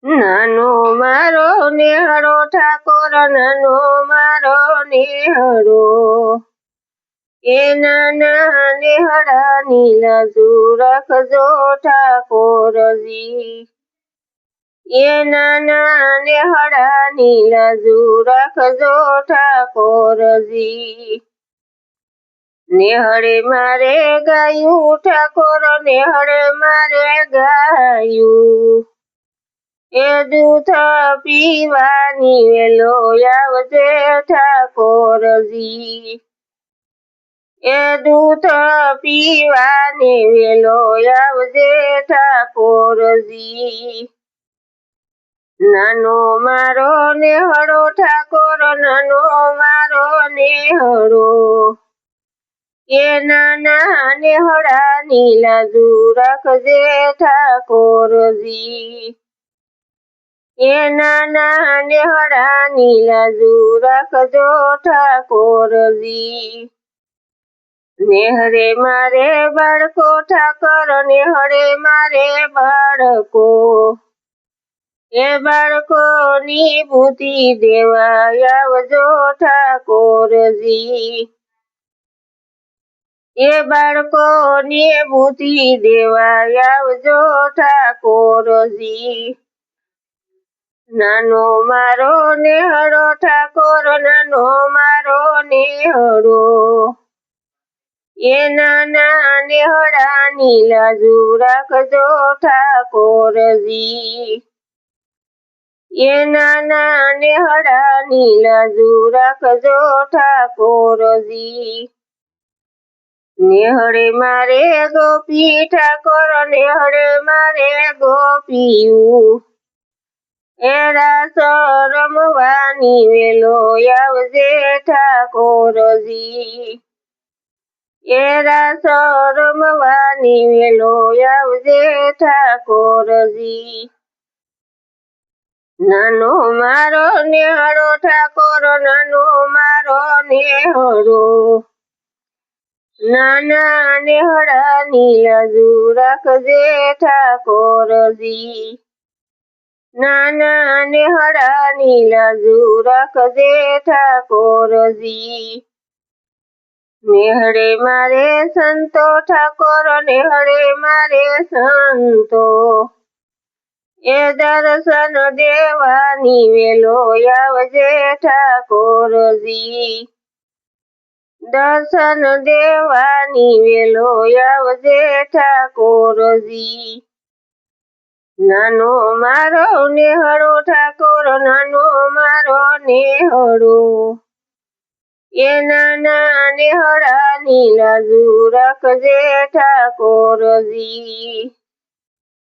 નાનો મારો નેહળો ઠાકોર, નાનો મારો નેહળો. એ નાના નેહળા નીલાજુ રાખજો ઠાકોરજી. એ નાના નેહળા નીલાજુ રાખજો ઠાકોરજી. નેહળે મારે ગાયું ઠાકોર, નેહળે મારે ગાયું. એ દૂધ પીવાની વેલો આવજે ઠાકોરજી. એ દૂધ પીવાની વેલો આવજે ઠાકોરજી. નાનો મારો નેહળો ઠાકોર, નાનો મારો નેહળો. એ નાના નેહળા નીલાજુ રાખજે ઠાકોરજી. એ નાના નેહળા નીલાજુ રાખજો ઠાકોરજી. નેહળે મારે બાળકો ઠાકર, નેહળે મારે બાળકો. એ બાળકોની બુદ્ધિ દેવા આવજો ઠાકોરજી. એ બાળકોની બુદ્ધિ દેવા આવજો ઠાકોરજી. નાનો મારો નેહળો ઠાકોર, નાનો મારો નેહળો. એ નાના નેહળા નીલાજુ રાખજો ઠાકોરજી. એ નાના નેહળા નીલાજુ રાખજો ઠાકોરજી. નેહળે મારે ગોપી ઠાકોર, નેહળે મારે ગોપિયું. એ રાસ રમવાની વેલો આવજે ઠાકોરજી. એ રાસ રમવાની વેલો આવજે ઠાકોરજી. નાનો મારો નેહળો ઠાકોર, નાનો મારો નેહળો. નાના નેહળા નીલાજુ રાખજે ઠાકોરજી. નાના નેહળા નીલાજુ રાખજે ઠાકોરજી. નેહળે મારે સંતો ઠાકોર, નેહળે મારે સંતો. એ દર્શન દેવાની વેલો આવજે ઠાકોરજી. દર્શન દેવાની વેલો આવજે ઠાકોરજી. નાનો મારો નેહળો ઠાકોર, નાનો મારો નેહળો. એ નાના નેહળા નીલાજુ રાખજે ઠાકોરજી.